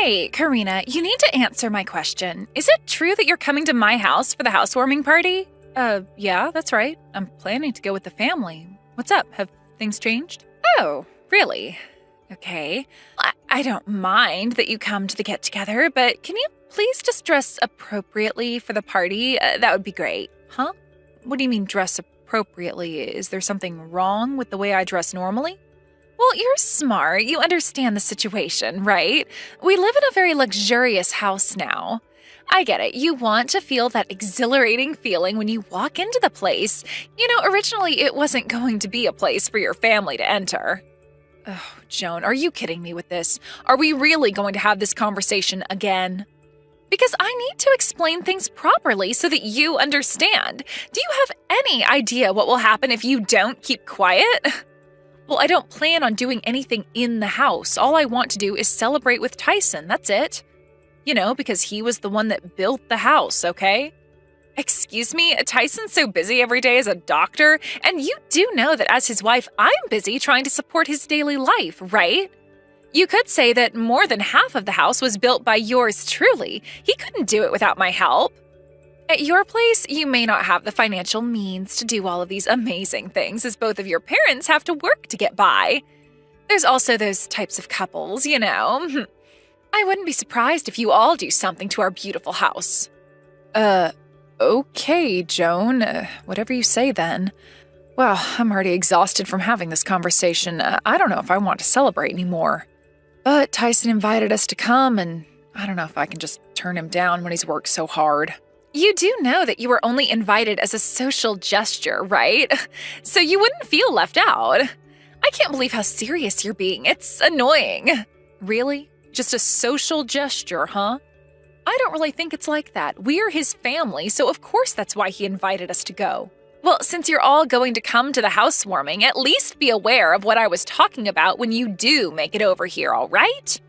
Hey, Karina, you need to answer my question. Is it true that you're coming to my house for the housewarming party? Yeah, that's right. I'm planning to go with the family. What's up? Have things changed? Oh, really? Okay. I don't mind that you come to the get-together, but can you please just dress appropriately for the party? That would be great. Huh? What do you mean dress appropriately? Is there something wrong with the way I dress normally? Well, you're smart. You understand the situation, right? We live in a very luxurious house now. I get it. You want to feel that exhilarating feeling when you walk into the place. You know, originally it wasn't going to be a place for your family to enter. Oh, Joan, are you kidding me with this? Are we really going to have this conversation again? Because I need to explain things properly so that you understand. Do you have any idea what will happen if you don't keep quiet? Well, I don't plan on doing anything in the house. All I want to do is celebrate with Tyson, that's it. You know, because he was the one that built the house, okay? Excuse me, Tyson's so busy every day as a doctor, and you do know that as his wife, I'm busy trying to support his daily life, right? You could say that more than half of the house was built by yours truly. He couldn't do it without my help. At your place, you may not have the financial means to do all of these amazing things, as both of your parents have to work to get by. There's also those types of couples, you know. I wouldn't be surprised if you all do something to our beautiful house. Okay, Joan. Whatever you say then. Well, I'm already exhausted from having this conversation. I don't know if I want to celebrate anymore. But Tyson invited us to come, and I don't know if I can just turn him down when he's worked so hard. You do know that you were only invited as a social gesture, right? So you wouldn't feel left out. I can't believe how serious you're being. It's annoying. Really? Just a social gesture, huh? I don't really think it's like that. We're his family, so of course that's why he invited us to go. Well, since you're all going to come to the housewarming, at least be aware of what I was talking about when you do make it over here, all right?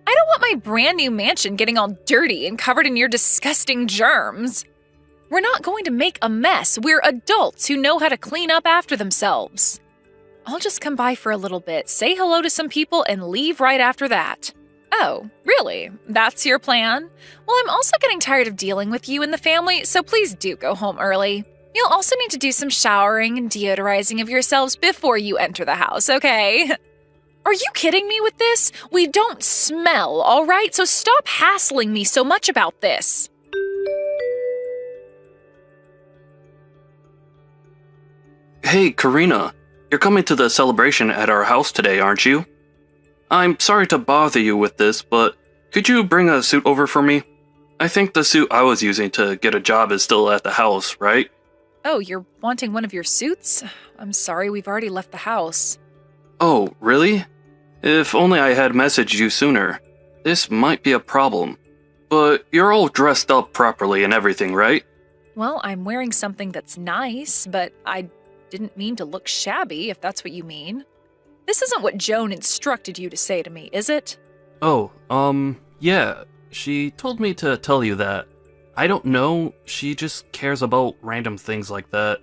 I don't want my brand new mansion getting all dirty and covered in your disgusting germs. We're not going to make a mess. We're adults who know how to clean up after themselves. I'll just come by for a little bit, say hello to some people, and leave right after that. Oh, really? That's your plan? Well, I'm also getting tired of dealing with you and the family, so please do go home early. You'll also need to do some showering and deodorizing of yourselves before you enter the house, okay? Are you kidding me with this? We don't smell, all right? So stop hassling me so much about this. Hey, Karina, you're coming to the celebration at our house today, aren't you? I'm sorry to bother you with this, but could you bring a suit over for me? I think the suit I was using to get a job is still at the house, right? Oh, you're wanting one of your suits? I'm sorry, we've already left the house. Oh, really? If only I had messaged you sooner. This might be a problem. But you're all dressed up properly and everything, right? Well, I'm wearing something that's nice, but I didn't mean to look shabby, if that's what you mean. This isn't what Joan instructed you to say to me, is it? Oh, yeah. She told me to tell you that. I don't know, she just cares about random things like that.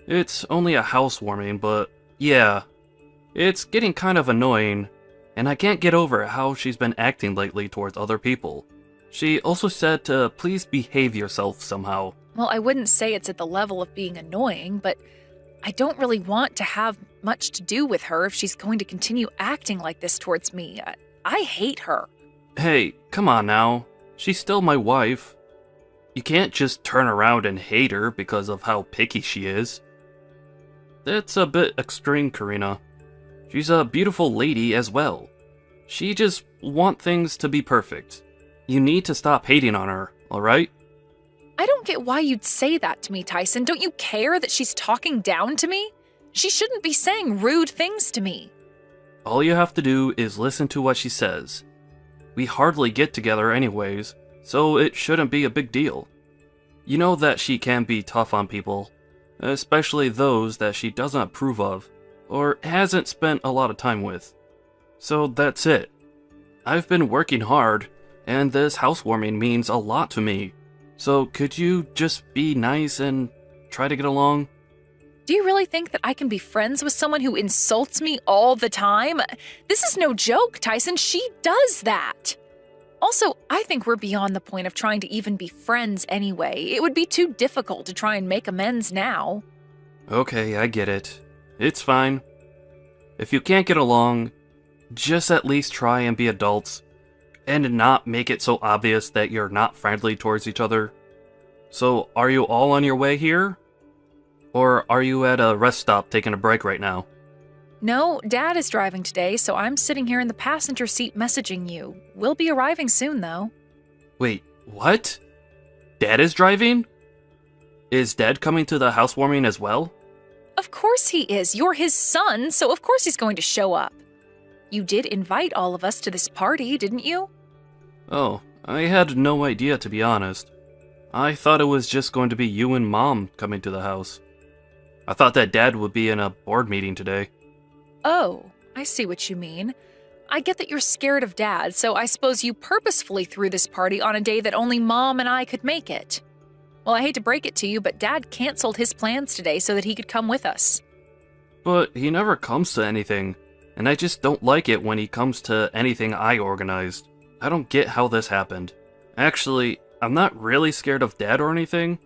It's only a housewarming, but yeah. It's getting kind of annoying, and I can't get over how she's been acting lately towards other people. She also said to please behave yourself somehow. Well, I wouldn't say it's at the level of being annoying, but I don't really want to have much to do with her if she's going to continue acting like this towards me. I hate her. Hey, come on now. She's still my wife. You can't just turn around and hate her because of how picky she is. That's a bit extreme, Karina. She's a beautiful lady as well. She just wants things to be perfect. You need to stop hating on her, alright? I don't get why you'd say that to me, Tyson. Don't you care that she's talking down to me? She shouldn't be saying rude things to me. All you have to do is listen to what she says. We hardly get together anyways, so it shouldn't be a big deal. You know that she can be tough on people, especially those that she doesn't approve of, or hasn't spent a lot of time with. So that's it. I've been working hard, and this housewarming means a lot to me. So could you just be nice and try to get along? Do you really think that I can be friends with someone who insults me all the time? This is no joke, Tyson. She does that. Also, I think we're beyond the point of trying to even be friends anyway. It would be too difficult to try and make amends now. Okay, I get it. It's fine. If you can't get along, just at least try and be adults, and not make it so obvious that you're not friendly towards each other. So, are you all on your way here? Or are you at a rest stop taking a break right now? No, Dad is driving today, so I'm sitting here in the passenger seat messaging you. We'll be arriving soon, though. Wait, what? Dad is driving? Is Dad coming to the housewarming as well? Of course he is. You're his son, so of course he's going to show up. You did invite all of us to this party, didn't you? Oh, I had no idea, to be honest. I thought it was just going to be you and Mom coming to the house. I thought that Dad would be in a board meeting today. Oh, I see what you mean. I get that you're scared of Dad, so I suppose you purposefully threw this party on a day that only Mom and I could make it. Well, I hate to break it to you, but Dad canceled his plans today so that he could come with us. But he never comes to anything, and I just don't like it when he comes to anything I organized. I don't get how this happened. Actually, I'm not really scared of Dad or anything.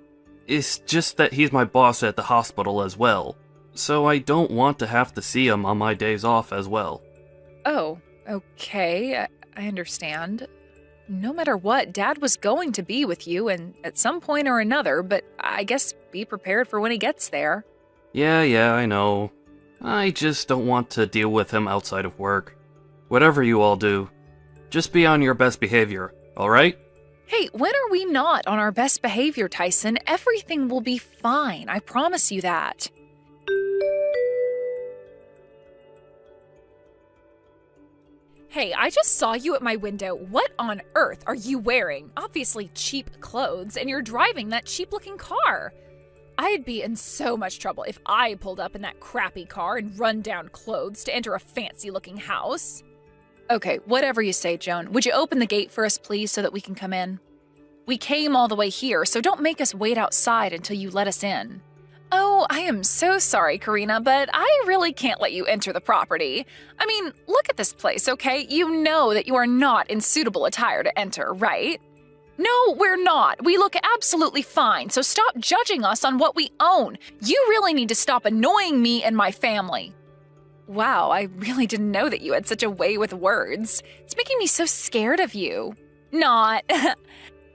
It's just that he's my boss at the hospital as well. So I don't want to have to see him on my days off as well. Oh, okay, I understand. No matter what, Dad was going to be with you and at some point or another, but I guess be prepared for when he gets there. Yeah, I know. I just don't want to deal with him outside of work. Whatever you all do, just be on your best behavior, alright? Hey, when are we not on our best behavior, Tyson? Everything will be fine, I promise you that. Hey, I just saw you at my window. What on earth are you wearing? Obviously cheap clothes, and you're driving that cheap-looking car. I'd be in so much trouble if I pulled up in that crappy car and run-down clothes to enter a fancy-looking house. Okay, whatever you say, Joan. Would you open the gate for us, please, so that we can come in? We came all the way here, so don't make us wait outside until you let us in. Oh, I am so sorry, Karina, but I really can't let you enter the property. I mean, look at this place, okay? You know that you are not in suitable attire to enter, right? No, we're not. We look absolutely fine, so stop judging us on what we own. You really need to stop annoying me and my family. Wow, I really didn't know that you had such a way with words. It's making me so scared of you. Not.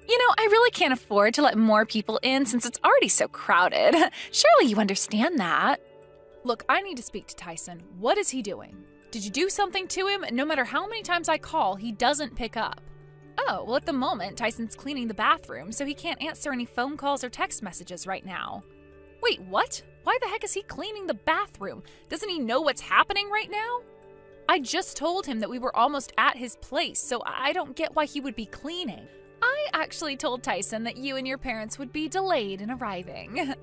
You know, I really can't afford to let more people in since it's already so crowded. Surely you understand that. Look, I need to speak to Tyson. What is he doing? Did you do something to him? No matter how many times I call, he doesn't pick up. Oh, well, at the moment, Tyson's cleaning the bathroom, so he can't answer any phone calls or text messages right now. Wait, what? Why the heck is he cleaning the bathroom? Doesn't he know what's happening right now? I just told him that we were almost at his place, so I don't get why he would be cleaning. I actually told Tyson that you and your parents would be delayed in arriving.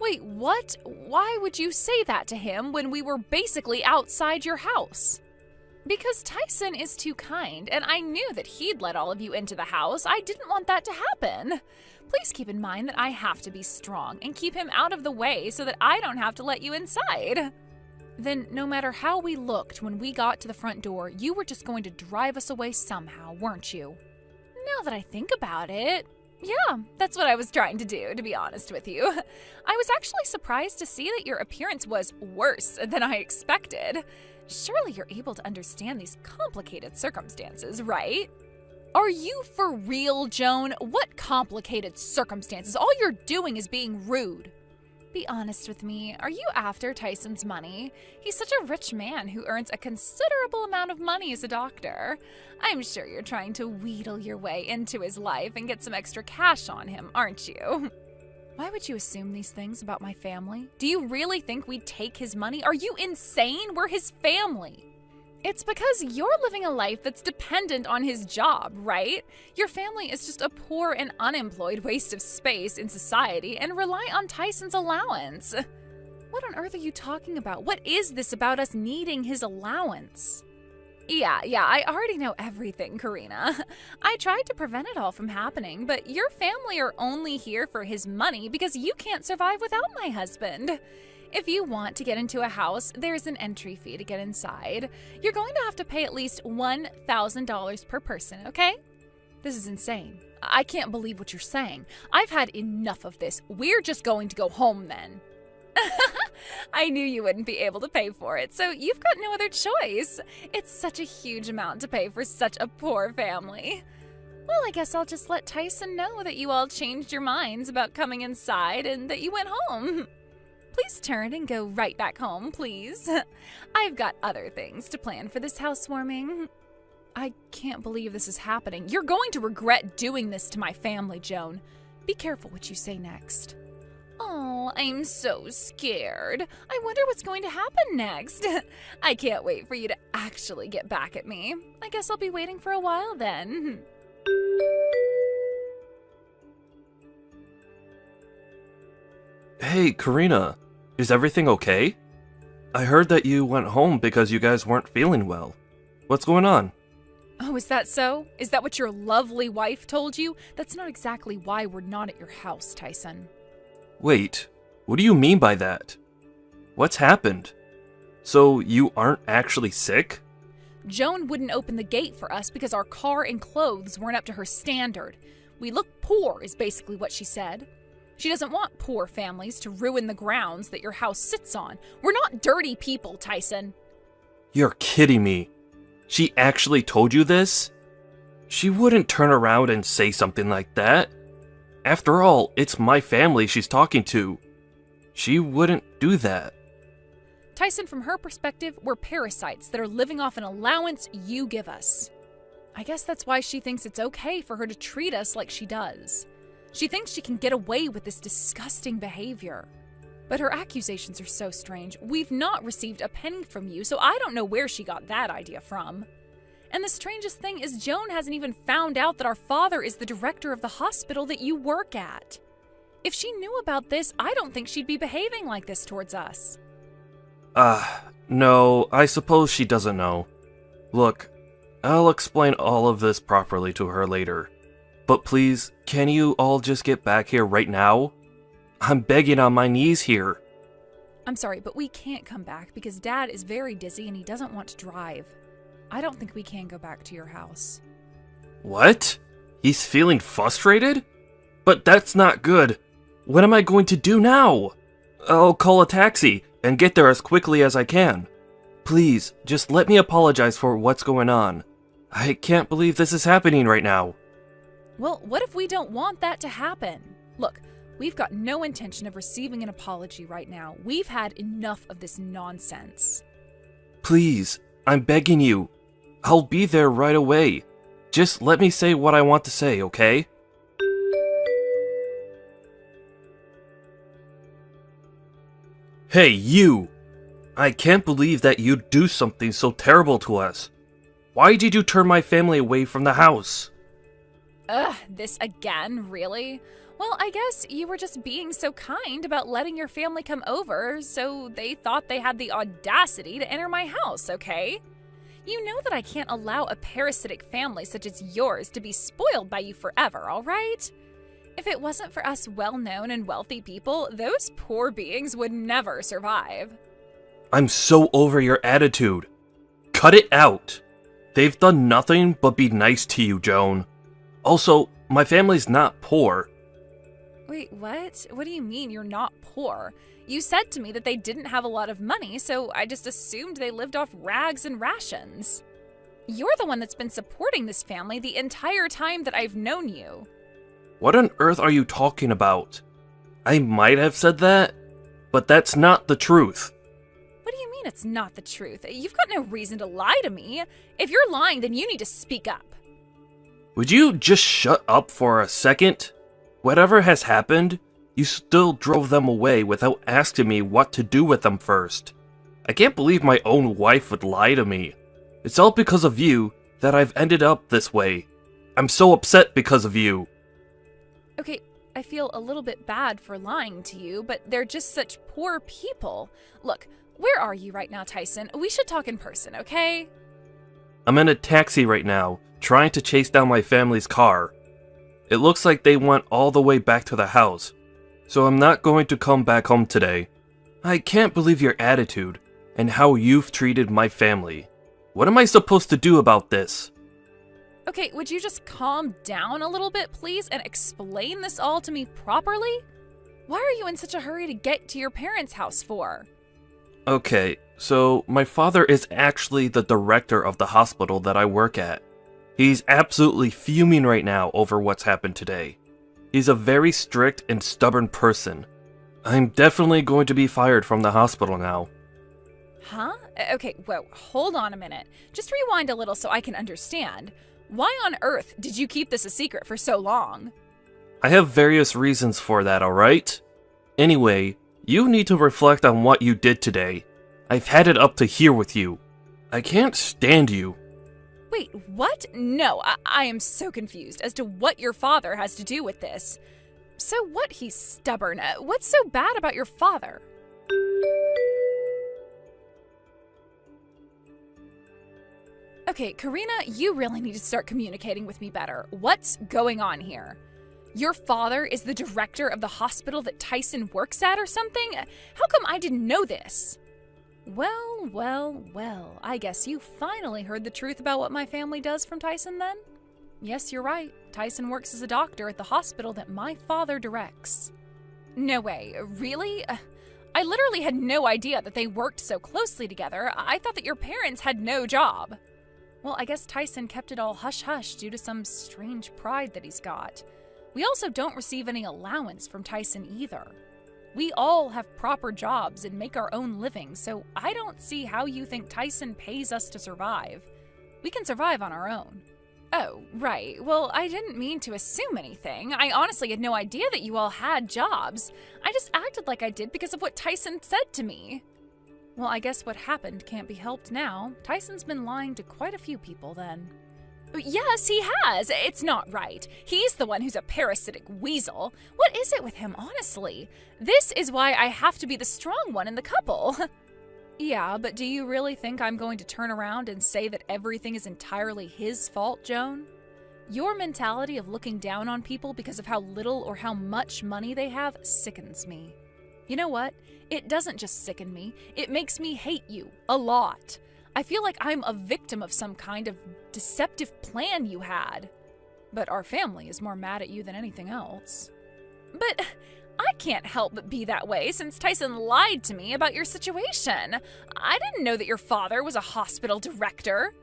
Wait, what? Why would you say that to him when we were basically outside your house? Because Tyson is too kind, and I knew that he'd let all of you into the house. I didn't want that to happen. Please keep in mind that I have to be strong and keep him out of the way so that I don't have to let you inside. Then, no matter how we looked when we got to the front door, you were just going to drive us away somehow, weren't you? Now that I think about it, yeah, that's what I was trying to do, to be honest with you. I was actually surprised to see that your appearance was worse than I expected. Surely you're able to understand these complicated circumstances, right? Are you for real, Joan? What complicated circumstances? All you're doing is being rude. Be honest with me, are you after Tyson's money? He's such a rich man who earns a considerable amount of money as a doctor. I'm sure you're trying to wheedle your way into his life and get some extra cash on him, aren't you? Why would you assume these things about my family? Do you really think we'd take his money? Are you insane? We're his family. It's because you're living a life that's dependent on his job, right? Your family is just a poor and unemployed waste of space in society and rely on Tyson's allowance. What on earth are you talking about? What is this about us needing his allowance? Yeah, I already know everything, Karina. I tried to prevent it all from happening, but your family are only here for his money because you can't survive without my husband. If you want to get into a house, there's an entry fee to get inside. You're going to have to pay at least $1,000 per person, okay? This is insane. I can't believe what you're saying. I've had enough of this. We're just going to go home then. I knew you wouldn't be able to pay for it, so you've got no other choice. It's such a huge amount to pay for such a poor family. Well, I guess I'll just let Tyson know that you all changed your minds about coming inside and that you went home. Please turn and go right back home, please. I've got other things to plan for this housewarming. I can't believe this is happening. You're going to regret doing this to my family, Joan. Be careful what you say next. Oh, I'm so scared. I wonder what's going to happen next. I can't wait for you to actually get back at me. I guess I'll be waiting for a while then. Hey, Karina, is everything okay? I heard that you went home because you guys weren't feeling well. What's going on? Oh, is that so? Is that what your lovely wife told you? That's not exactly why we're not at your house, Tyson. Wait, what do you mean by that? What's happened? So you aren't actually sick? Joan wouldn't open the gate for us because our car and clothes weren't up to her standard. We look poor, is basically what she said. She doesn't want poor families to ruin the grounds that your house sits on. We're not dirty people, Tyson. You're kidding me. She actually told you this? She wouldn't turn around and say something like that. After all, it's my family she's talking to. She wouldn't do that. Tyson, from her perspective, we're parasites that are living off an allowance you give us. I guess that's why she thinks it's okay for her to treat us like she does. She thinks she can get away with this disgusting behavior. But her accusations are so strange. We've not received a penny from you, so I don't know where she got that idea from. And the strangest thing is Joan hasn't even found out that our father is the director of the hospital that you work at. If she knew about this, I don't think she'd be behaving like this towards us. No, I suppose she doesn't know. Look, I'll explain all of this properly to her later. But please, can you all just get back here right now? I'm begging on my knees here. I'm sorry, but we can't come back because Dad is very dizzy and he doesn't want to drive. I don't think we can go back to your house. What? He's feeling frustrated? But that's not good. What am I going to do now? I'll call a taxi and get there as quickly as I can. Please, just let me apologize for what's going on. I can't believe this is happening right now. Well, what if we don't want that to happen? Look, we've got no intention of receiving an apology right now. We've had enough of this nonsense. Please, I'm begging you. I'll be there right away. Just let me say what I want to say, okay? Hey, you! I can't believe that you'd do something so terrible to us. Why did you turn my family away from the house? Ugh, this again, really? Well, I guess you were just being so kind about letting your family come over, so they thought they had the audacity to enter my house, okay? You know that I can't allow a parasitic family such as yours to be spoiled by you forever, all right? If it wasn't for us well-known and wealthy people, those poor beings would never survive. I'm so over your attitude. Cut it out. They've done nothing but be nice to you, Joan. Also, my family's not poor. Wait, what? What do you mean you're not poor? You said to me that they didn't have a lot of money, so I just assumed they lived off rags and rations. You're the one that's been supporting this family the entire time that I've known you. What on earth are you talking about? I might have said that, but that's not the truth. What do you mean it's not the truth? You've got no reason to lie to me. If you're lying, then you need to speak up. Would you just shut up for a second? Whatever has happened, you still drove them away without asking me what to do with them first. I can't believe my own wife would lie to me. It's all because of you that I've ended up this way. I'm so upset because of you. Okay, I feel a little bit bad for lying to you, but they're just such poor people. Look, where are you right now, Tyson? We should talk in person, okay? I'm in a taxi right now, trying to chase down my family's car. It looks like they went all the way back to the house, so I'm not going to come back home today. I can't believe your attitude and how you've treated my family. What am I supposed to do about this? Okay, would you just calm down a little bit, please, and explain this all to me properly? Why are you in such a hurry to get to your parents' house for? Okay, so my father is actually the director of the hospital that I work at. He's absolutely fuming right now over what's happened today. He's a very strict and stubborn person. I'm definitely going to be fired from the hospital now. Huh? Okay, whoa, hold on a minute. Just rewind a little so I can understand. Why on earth did you keep this a secret for so long? I have various reasons for that, alright? Anyway, you need to reflect on what you did today. I've had it up to here with you. I can't stand you. Wait, what? No, I am so confused as to what your father has to do with this. So what, he's stubborn? What's so bad about your father? Okay, Karina, you really need to start communicating with me better. What's going on here? Your father is the director of the hospital that Tyson works at or something? How come I didn't know this? Well, I guess you finally heard the truth about what my family does from Tyson then? Yes, you're right. Tyson works as a doctor at the hospital that my father directs. No way, really? I literally had no idea that they worked so closely together. I thought that your parents had no job. Well, I guess Tyson kept it all hush-hush due to some strange pride that he's got. We also don't receive any allowance from Tyson either. We all have proper jobs and make our own living, so I don't see how you think Tyson pays us to survive. We can survive on our own. Oh, right. Well, I didn't mean to assume anything. I honestly had no idea that you all had jobs. I just acted like I did because of what Tyson said to me. Well, I guess what happened can't be helped now. Tyson's been lying to quite a few people then. Yes, he has. It's not right. He's the one who's a parasitic weasel. What is it with him, honestly? This is why I have to be the strong one in the couple. Yeah, but do you really think I'm going to turn around and say that everything is entirely his fault, Joan? Your mentality of looking down on people because of how little or how much money they have sickens me. You know what? It doesn't just sicken me. It makes me hate you a lot. I feel like I'm a victim of some kind of deceptive plan you had. But our family is more mad at you than anything else. But I can't help but be that way since Tyson lied to me about your situation. I didn't know that your father was a hospital director.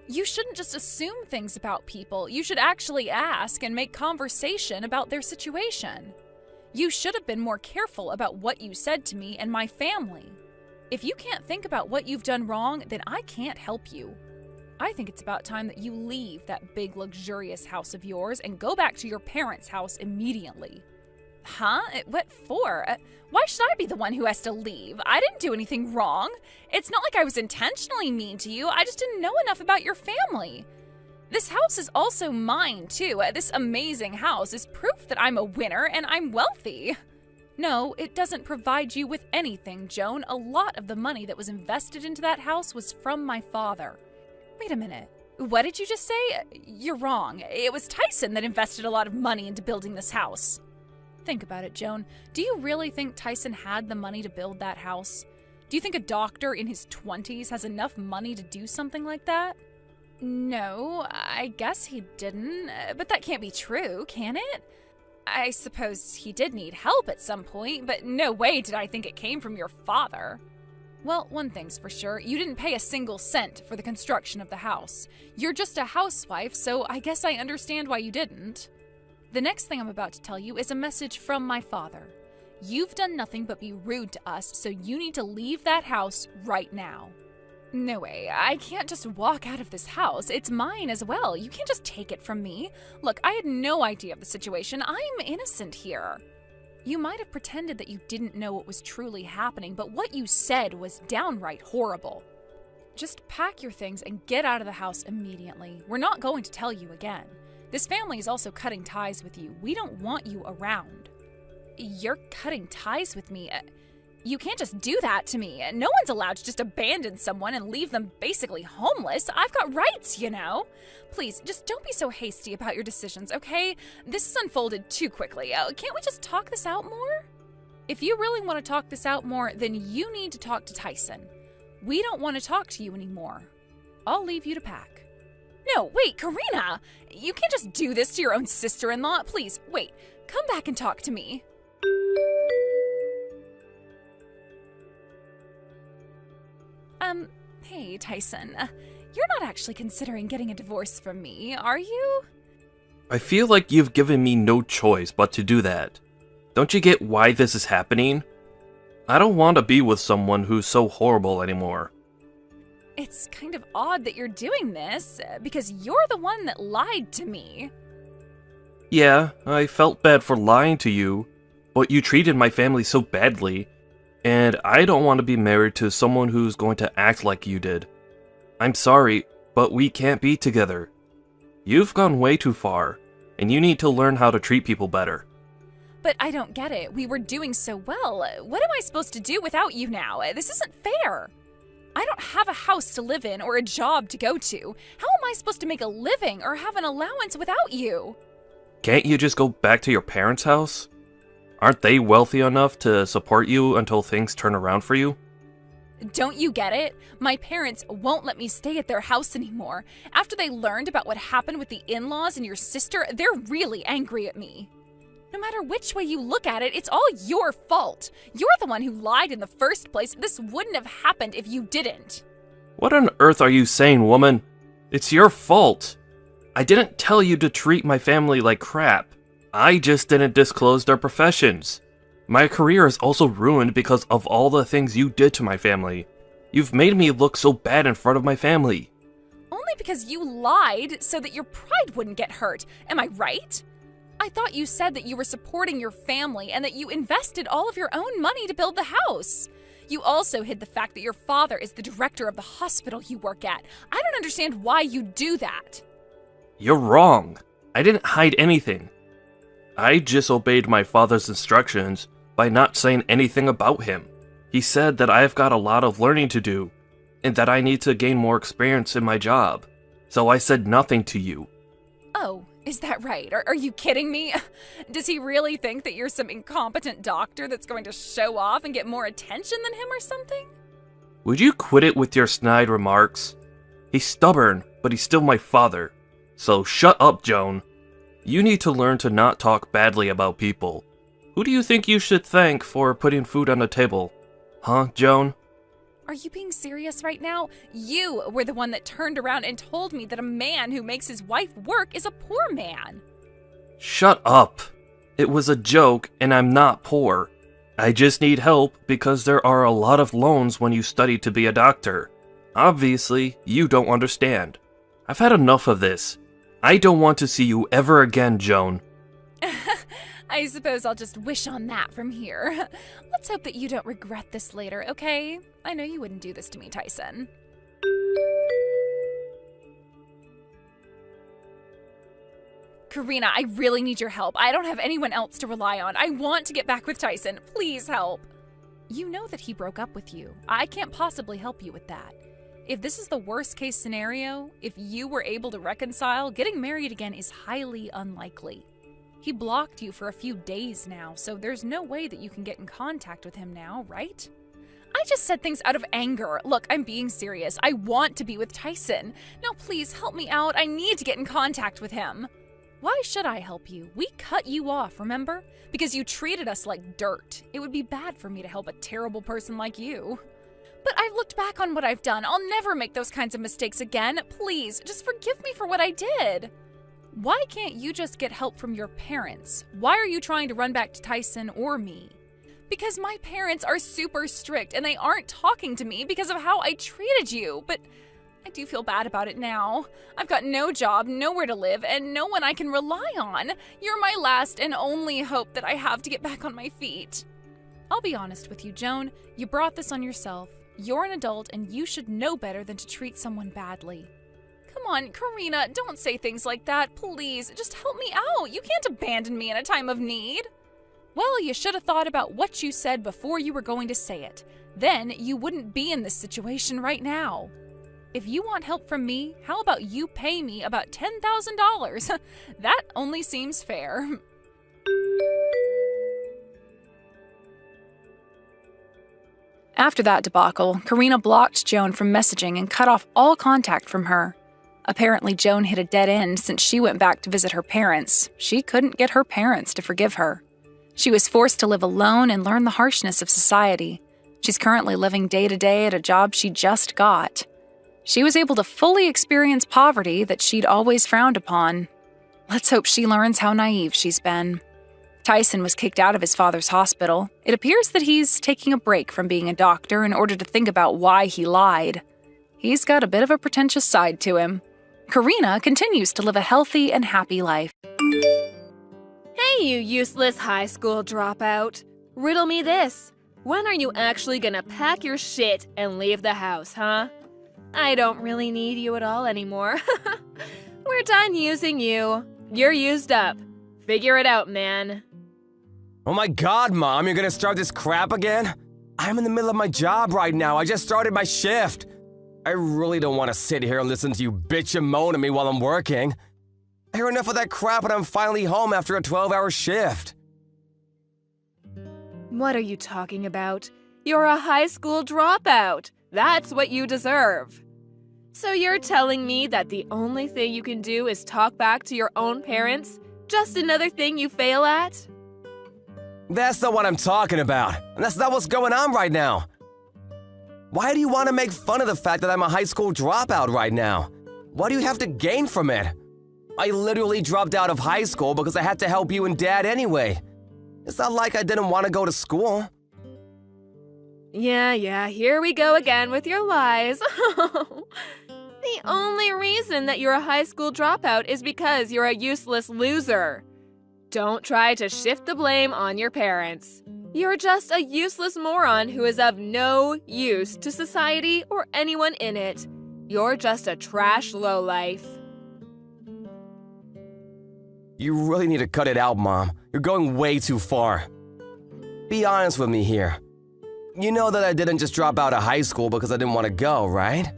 You shouldn't just assume things about people. You should actually ask and make conversation about their situation. You should have been more careful about what you said to me and my family. If you can't think about what you've done wrong, then I can't help you. I think it's about time that you leave that big, luxurious house of yours and go back to your parents' house immediately. Huh? What for? Why should I be the one who has to leave? I didn't do anything wrong. It's not like I was intentionally mean to you. I just didn't know enough about your family. This house is also mine, too. This amazing house is proof that I'm a winner and I'm wealthy. No, it doesn't provide you with anything, Joan. A lot of the money that was invested into that house was from my father. Wait a minute. What did you just say? You're wrong. It was Tyson that invested a lot of money into building this house. Think about it, Joan. Do you really think Tyson had the money to build that house? Do you think a doctor in his 20s has enough money to do something like that? No, I guess he didn't. But that can't be true, can it? I suppose he did need help at some point, but no way did I think it came from your father. Well, one thing's for sure, you didn't pay a single cent for the construction of the house. You're just a housewife, so I guess I understand why you didn't. The next thing I'm about to tell you is a message from my father. You've done nothing but be rude to us, so you need to leave that house right now. No way, I can't just walk out of this house. It's mine as well. You can't just take it from me. Look, I had no idea of the situation. I'm innocent here. You might have pretended that you didn't know what was truly happening, but what you said was downright horrible. Just pack your things and get out of the house immediately. We're not going to tell you again. This family is also cutting ties with you. We don't want you around. You're cutting ties with me? You can't just do that to me. No one's allowed to just abandon someone and leave them basically homeless. I've got rights, you know. Please, just don't be so hasty about your decisions, okay? This has unfolded too quickly. Can't we just talk this out more? If you really want to talk this out more, then you need to talk to Tyson. We don't want to talk to you anymore. I'll leave you to pack. No, wait, Karina! You can't just do this to your own sister-in-law. Please, wait. Come back and talk to me. Hey, Tyson. You're not actually considering getting a divorce from me, are you? I feel like you've given me no choice but to do that. Don't you get why this is happening? I don't want to be with someone who's so horrible anymore. It's kind of odd that you're doing this, because you're the one that lied to me. Yeah, I felt bad for lying to you, but you treated my family so badly, and I don't want to be married to someone who's going to act like you did. I'm sorry, but we can't be together. You've gone way too far, and you need to learn how to treat people better. But I don't get it. We were doing so well. What am I supposed to do without you now? This isn't fair. I don't have a house to live in or a job to go to. How am I supposed to make a living or have an allowance without you? Can't you just go back to your parents' house? Aren't they wealthy enough to support you until things turn around for you? Don't you get it? My parents won't let me stay at their house anymore. After they learned about what happened with the in-laws and your sister, they're really angry at me. No matter which way you look at it, it's all your fault. You're the one who lied in the first place. This wouldn't have happened if you didn't. What on earth are you saying, woman? It's your fault. I didn't tell you to treat my family like crap. I just didn't disclose their professions. My career is also ruined because of all the things you did to my family. You've made me look so bad in front of my family. Only because you lied so that your pride wouldn't get hurt. Am I right? I thought you said that you were supporting your family and that you invested all of your own money to build the house. You also hid the fact that your father is the director of the hospital you work at. I don't understand why you do that. You're wrong. I didn't hide anything. I just obeyed my father's instructions by not saying anything about him. He said that I've got a lot of learning to do, and that I need to gain more experience in my job. So I said nothing to you. Oh, is that right? Are you kidding me? Does he really think that you're some incompetent doctor that's going to show off and get more attention than him or something? Would you quit it with your snide remarks? He's stubborn, but he's still my father. So shut up, Joan. You need to learn to not talk badly about people. Who do you think you should thank for putting food on the table? Huh, Joan? Are you being serious right now? You were the one that turned around and told me that a man who makes his wife work is a poor man. Shut up. It was a joke, and I'm not poor. I just need help because there are a lot of loans when you study to be a doctor. Obviously, you don't understand. I've had enough of this. I don't want to see you ever again, Joan. I suppose I'll just wish on that from here. Let's hope that you don't regret this later, okay? I know you wouldn't do this to me, Tyson. Karina, I really need your help. I don't have anyone else to rely on. I want to get back with Tyson. Please help. You know that he broke up with you. I can't possibly help you with that. If this is the worst case scenario, if you were able to reconcile, getting married again is highly unlikely. He blocked you for a few days now, so there's no way that you can get in contact with him now, right? I just said things out of anger. Look, I'm being serious. I want to be with Tyson. Now please help me out. I need to get in contact with him. Why should I help you? We cut you off, remember? Because you treated us like dirt. It would be bad for me to help a terrible person like you. But I've looked back on what I've done. I'll never make those kinds of mistakes again. Please, just forgive me for what I did. Why can't you just get help from your parents? Why are you trying to run back to Tyson or me? Because my parents are super strict and they aren't talking to me because of how I treated you. But I do feel bad about it now. I've got no job, nowhere to live, and no one I can rely on. You're my last and only hope that I have to get back on my feet. I'll be honest with you, Joan. You brought this on yourself. You're an adult and you should know better than to treat someone badly. Come on, Karina, don't say things like that, please. Just help me out. You can't abandon me in a time of need. Well, you should have thought about what you said before you were going to say it. Then you wouldn't be in this situation right now. If you want help from me, how about you pay me about $10,000? That only seems fair. After that debacle, Karina blocked Joan from messaging and cut off all contact from her. Apparently, Joan hit a dead end since she went back to visit her parents. She couldn't get her parents to forgive her. She was forced to live alone and learn the harshness of society. She's currently living day to day at a job she just got. She was able to fully experience poverty that she'd always frowned upon. Let's hope she learns how naive she's been. Tyson was kicked out of his father's hospital. It appears that he's taking a break from being a doctor in order to think about why he lied. He's got a bit of a pretentious side to him. Karina continues to live a healthy and happy life. Hey, you useless high school dropout. Riddle me this. When are you actually gonna pack your shit and leave the house, huh? I don't really need you at all anymore. We're done using you. You're used up. Figure it out, man. Oh my god, Mom, you're gonna start this crap again? I'm in the middle of my job right now. I just started my shift. I really don't want to sit here and listen to you bitch and moan at me while I'm working. I hear enough of that crap and I'm finally home after a 12-hour shift. What are you talking about? You're a high school dropout. That's what you deserve. So you're telling me that the only thing you can do is talk back to your own parents? Just another thing you fail at? That's not what I'm talking about, and that's not what's going on right now. Why do you want to make fun of the fact that I'm a high school dropout right now? What do you have to gain from it? I literally dropped out of high school because I had to help you and Dad anyway. It's not like I didn't want to go to school. Yeah, here we go again with your lies. The only reason that you're a high school dropout is because you're a useless loser. Don't try to shift the blame on your parents. You're just a useless moron who is of no use to society or anyone in it. You're just a trash lowlife. You really need to cut it out, Mom. You're going way too far. Be honest with me here. You know that I didn't just drop out of high school because I didn't want to go, right?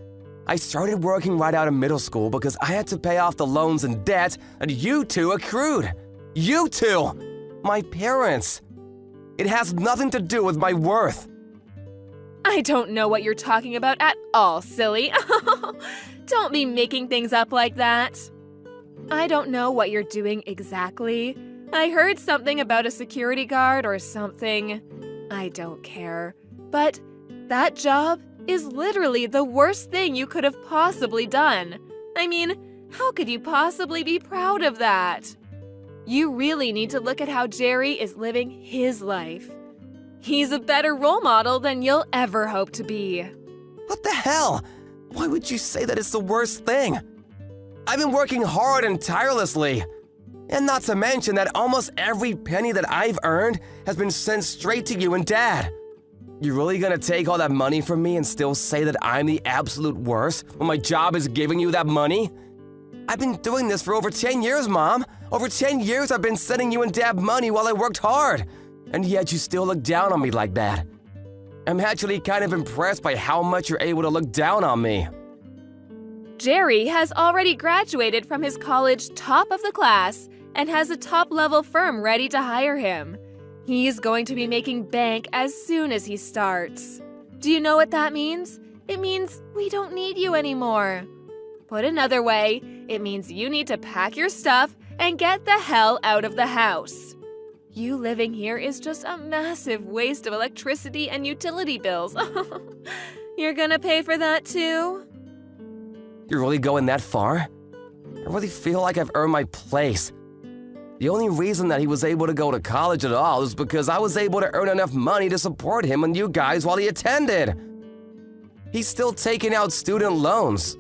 I started working right out of middle school because I had to pay off the loans and debts that you two accrued. You two! My parents. It has nothing to do with my worth. I don't know what you're talking about at all, silly. Don't be making things up like that. I don't know what you're doing exactly. I heard something about a security guard or something. I don't care. But that job is literally the worst thing you could have possibly done. I mean, how could you possibly be proud of that? You really need to look at how Jerry is living his life. He's a better role model than you'll ever hope to be. What the hell? Why would you say that it's the worst thing? I've been working hard and tirelessly. And not to mention that almost every penny that I've earned has been sent straight to you and Dad. You really gonna take all that money from me and still say that I'm the absolute worst when my job is giving you that money? I've been doing this for over 10 years, Mom. Over 10 years I've been sending you and Dad money while I worked hard. And yet you still look down on me like that. I'm actually kind of impressed by how much you're able to look down on me. Jerry has already graduated from his college top of the class and has a top-level firm ready to hire him. He's going to be making bank as soon as he starts. Do you know what that means? It means we don't need you anymore. Put another way, it means you need to pack your stuff and get the hell out of the house. You living here is just a massive waste of electricity and utility bills. You're gonna pay for that too? You're really going that far? I really feel like I've earned my place. The only reason that he was able to go to college at all is because I was able to earn enough money to support him and you guys while he attended. He's still taking out student loans.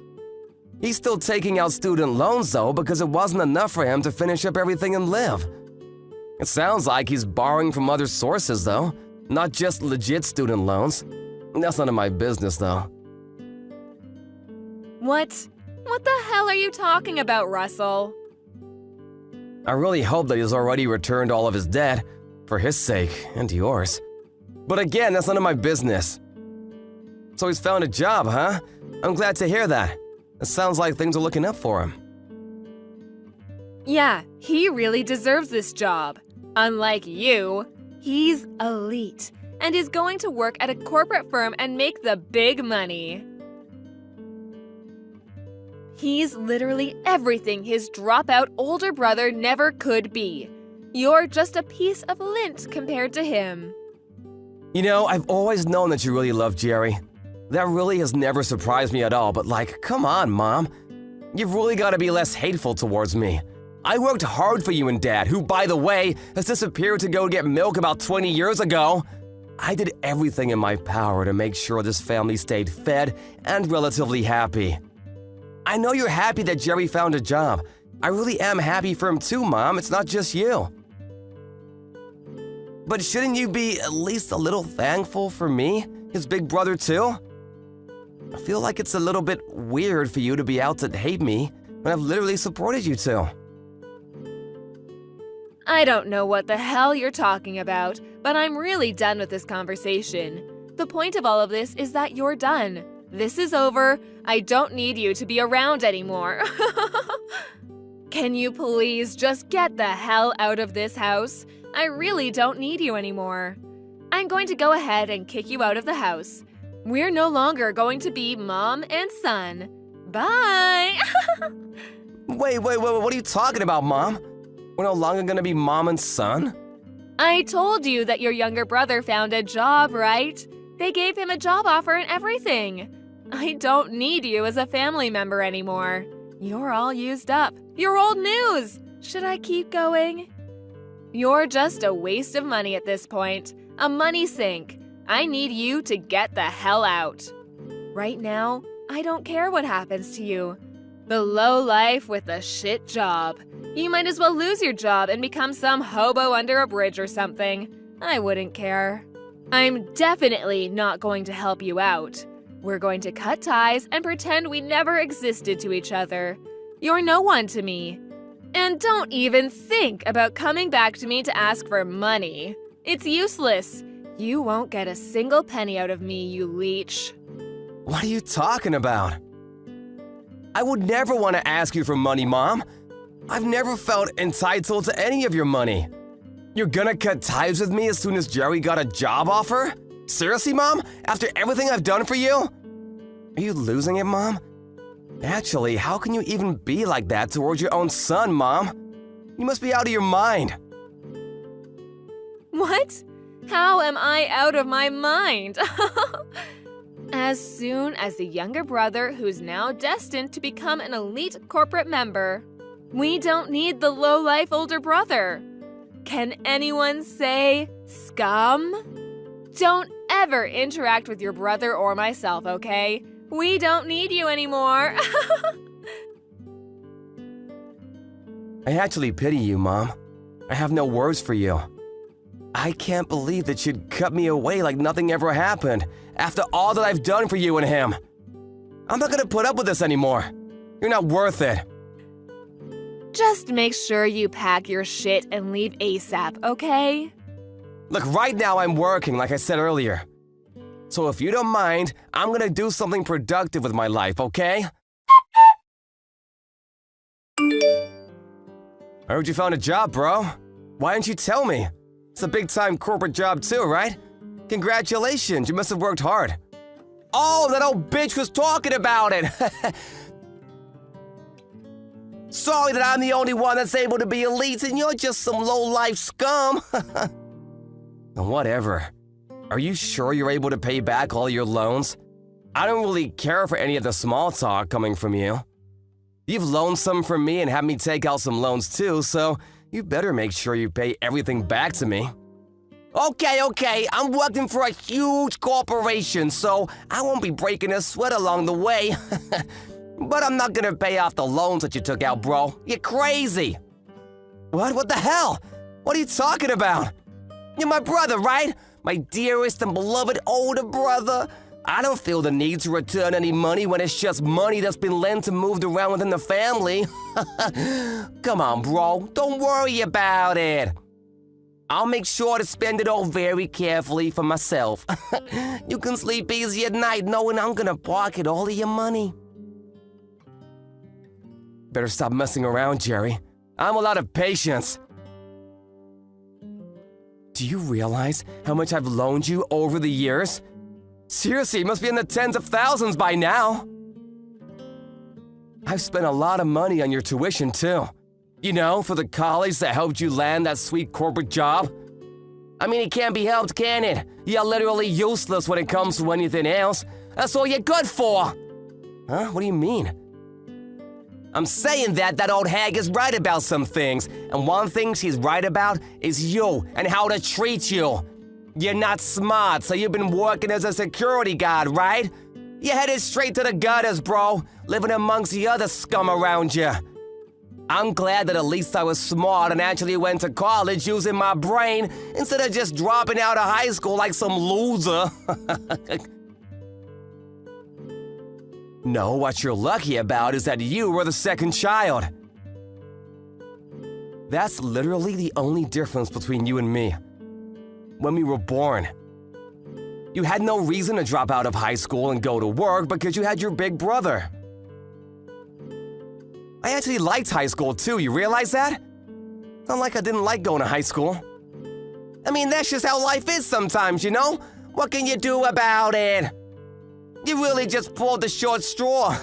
He's still taking out student loans though because it wasn't enough for him to finish up everything and live. It sounds like he's borrowing from other sources though, not just legit student loans. That's none of my business though. What the hell are you talking about, Russell? I really hope that he's already returned all of his debt, for his sake and yours. But again, that's none of my business. So he's found a job, huh? I'm glad to hear that. It sounds like things are looking up for him. Yeah, he really deserves this job. Unlike you, he's elite and is going to work at a corporate firm and make the big money. He's literally everything his dropout older brother never could be. You're just a piece of lint compared to him. You know, I've always known that you really love Jerry. That really has never surprised me at all, but come on, Mom. You've really got to be less hateful towards me. I worked hard for you and Dad, who, by the way, has disappeared to go get milk about 20 years ago. I did everything in my power to make sure this family stayed fed and relatively happy. I know you're happy that Jerry found a job. I really am happy for him too, Mom. It's not just you. But shouldn't you be at least a little thankful for me, his big brother too? I feel like it's a little bit weird for you to be out to hate me when I've literally supported you two. I don't know what the hell you're talking about, but I'm really done with this conversation. The point of all of this is that you're done. This is over. I don't need you to be around anymore. Can you please just get the hell out of this house? I really don't need you anymore. I'm going to go ahead and kick you out of the house. We're no longer going to be mom and son. Bye! Wait, what are you talking about, Mom? We're no longer gonna be mom and son? I told you that your younger brother found a job, right? They gave him a job offer and everything. I don't need you as a family member anymore. You're all used up. You're old news. Should I keep going? You're just a waste of money at this point. A money sink. I need you to get the hell out. Right now, I don't care what happens to you. The low life with a shit job. You might as well lose your job and become some hobo under a bridge or something. I wouldn't care. I'm definitely not going to help you out. We're going to cut ties and pretend we never existed to each other. You're no one to me. And don't even think about coming back to me to ask for money. It's useless. You won't get a single penny out of me, you leech. What are you talking about? I would never want to ask you for money, Mom. I've never felt entitled to any of your money. You're gonna cut ties with me as soon as Jerry got a job offer? Seriously, Mom? After everything I've done for you? Are you losing it, Mom? Actually, how can you even be like that towards your own son, Mom? You must be out of your mind. What? How am I out of my mind? As soon as the younger brother, who's now destined to become an elite corporate member. We don't need the low-life older brother. Can anyone say scum? Don't ever interact with your brother or myself, okay? We don't need you anymore. I actually pity you, Mom. I have no words for you. I can't believe that you'd cut me away like nothing ever happened after all that I've done for you and him. I'm not gonna put up with this anymore. You're not worth it. Just make sure you pack your shit and leave ASAP, okay? Look, right now I'm working, like I said earlier. So if you don't mind, I'm gonna do something productive with my life, okay? I heard you found a job, bro. Why didn't you tell me? It's a big-time corporate job too, right? Congratulations, you must have worked hard. Oh, that old bitch was talking about it! Sorry that I'm the only one that's able to be elite and you're just some low-life scum. Whatever. Are you sure you're able to pay back all your loans? I don't really care for any of the small talk coming from you. You've loaned some from me and had me take out some loans too, so you better make sure you pay everything back to me. Okay, I'm working for a huge corporation, so I won't be breaking a sweat along the way. But I'm not gonna pay off the loans that you took out, bro. You're crazy. What the hell? What are you talking about? You're my brother, right? My dearest and beloved older brother. I don't feel the need to return any money when it's just money that's been lent and moved around within the family. Come on, bro. Don't worry about it. I'll make sure to spend it all very carefully for myself. You can sleep easy at night knowing I'm gonna pocket all of your money. Better stop messing around, Jerry. I'm all out of patience. Do you realize how much I've loaned you over the years? Seriously, it must be in the tens of thousands by now. I've spent a lot of money on your tuition, too. You know, for the college that helped you land that sweet corporate job. I mean, it can't be helped, can it? You're literally useless when it comes to anything else. That's all you're good for. Huh? What do you mean? I'm saying that old hag is right about some things, and one thing she's right about is you and how to treat you. You're not smart, so you've been working as a security guard, right? You're headed straight to the gutters, bro, living amongst the other scum around you. I'm glad that at least I was smart and actually went to college using my brain instead of just dropping out of high school like some loser. No, what you're lucky about is that you were the second child. That's literally the only difference between you and me. When we were born, you had no reason to drop out of high school and go to work because you had your big brother. I actually liked high school too, you realize that? Not like I didn't like going to high school. I mean, that's just how life is sometimes, you know? What can you do about it? You really just pulled the short straw.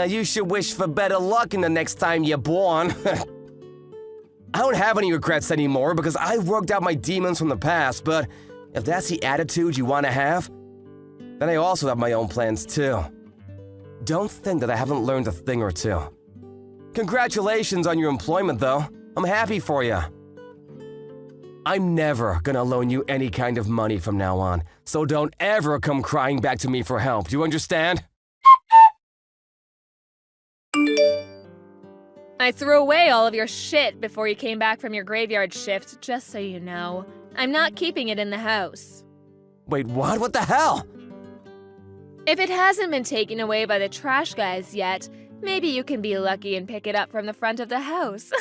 You should wish for better luck in the next time you're born. I don't have any regrets anymore because I worked out my demons from the past, but if that's the attitude you want to have, then I also have my own plans too. Don't think that I haven't learned a thing or two. Congratulations on your employment though. I'm happy for you. I'm never gonna loan you any kind of money from now on, so don't ever come crying back to me for help. Do you understand? I threw away all of your shit before you came back from your graveyard shift, just so you know. I'm not keeping it in the house. Wait, what? What the hell? If it hasn't been taken away by the trash guys yet, maybe you can be lucky and pick it up from the front of the house.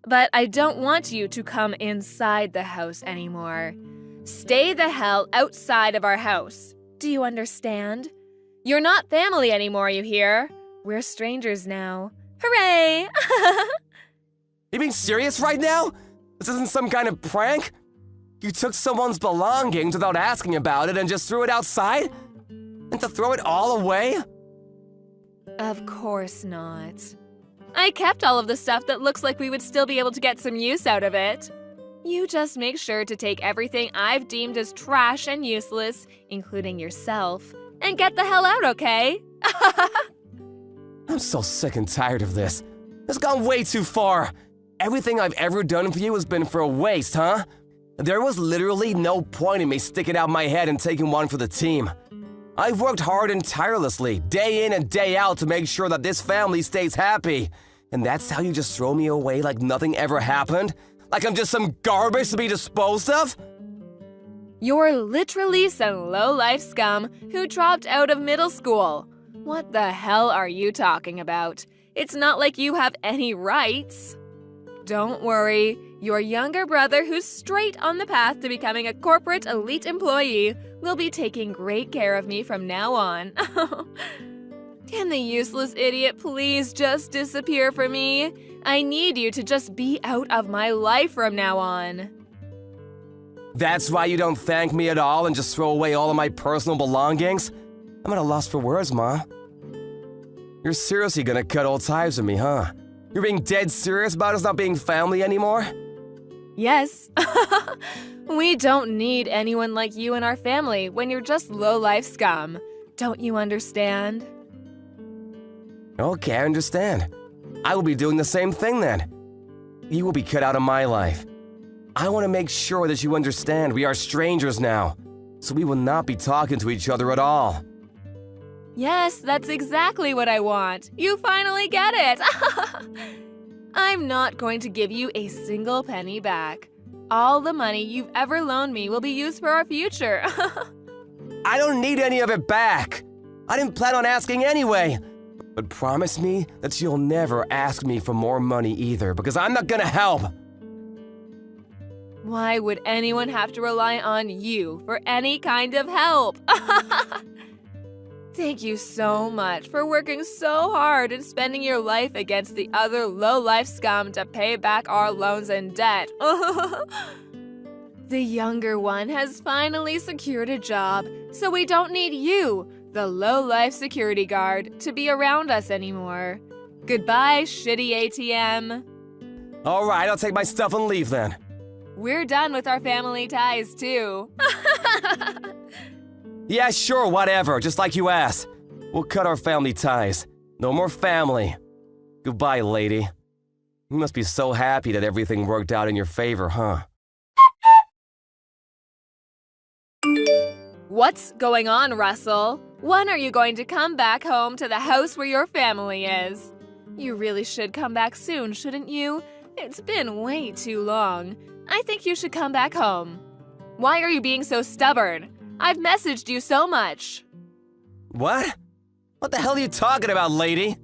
But I don't want you to come inside the house anymore. Stay the hell outside of our house. Do you understand? You're not family anymore, you hear? We're strangers now. Hooray! You being serious right now? This isn't some kind of prank? You took someone's belongings without asking about it and just threw it outside? And to throw it all away? Of course not. I kept all of the stuff that looks like we would still be able to get some use out of it. You just make sure to take everything I've deemed as trash and useless, including yourself, and get the hell out, okay? I'm so sick and tired of this. It's gone way too far. Everything I've ever done for you has been for a waste, huh? There was literally no point in me sticking out my head and taking one for the team. I've worked hard and tirelessly, day in and day out, to make sure that this family stays happy. And that's how you just throw me away like nothing ever happened? Like I'm just some garbage to be disposed of? You're literally some low-life scum who dropped out of middle school. What the hell are you talking about? It's not like you have any rights. Don't worry, your younger brother, who's straight on the path to becoming a corporate elite employee, will be taking great care of me from now on. Can the useless idiot please just disappear for me? I need you to just be out of my life from now on. That's why you don't thank me at all and just throw away all of my personal belongings? I'm at a loss for words, Mom. You're seriously gonna cut all ties with me, huh? You're being dead serious about us not being family anymore? Yes. We don't need anyone like you in our family when you're just low-life scum. Don't you understand? Okay, I understand. I will be doing the same thing then. You will be cut out of my life. I want to make sure that you understand we are strangers now, so we will not be talking to each other at all. Yes, that's exactly what I want. You finally get it. I'm not going to give you a single penny back. All the money you've ever loaned me will be used for our future. I don't need any of it back. I didn't plan on asking anyway. But promise me that you'll never ask me for more money either, because I'm not gonna help. Why would anyone have to rely on you for any kind of help? Thank you so much for working so hard and spending your life against the other low-life scum to pay back our loans and debt. The younger one has finally secured a job, so we don't need you, the low-life security guard to be around us anymore. Goodbye, shitty ATM. All right, I'll take my stuff and leave then. We're done with our family ties, too. Yeah, sure, whatever, just like you asked. We'll cut our family ties. No more family. Goodbye, lady. You must be so happy that everything worked out in your favor, huh? What's going on, Russell? When are you going to come back home to the house where your family is? You really should come back soon, shouldn't you? It's been way too long. I think you should come back home. Why are you being so stubborn? I've messaged you so much. What? What the hell are you talking about, lady?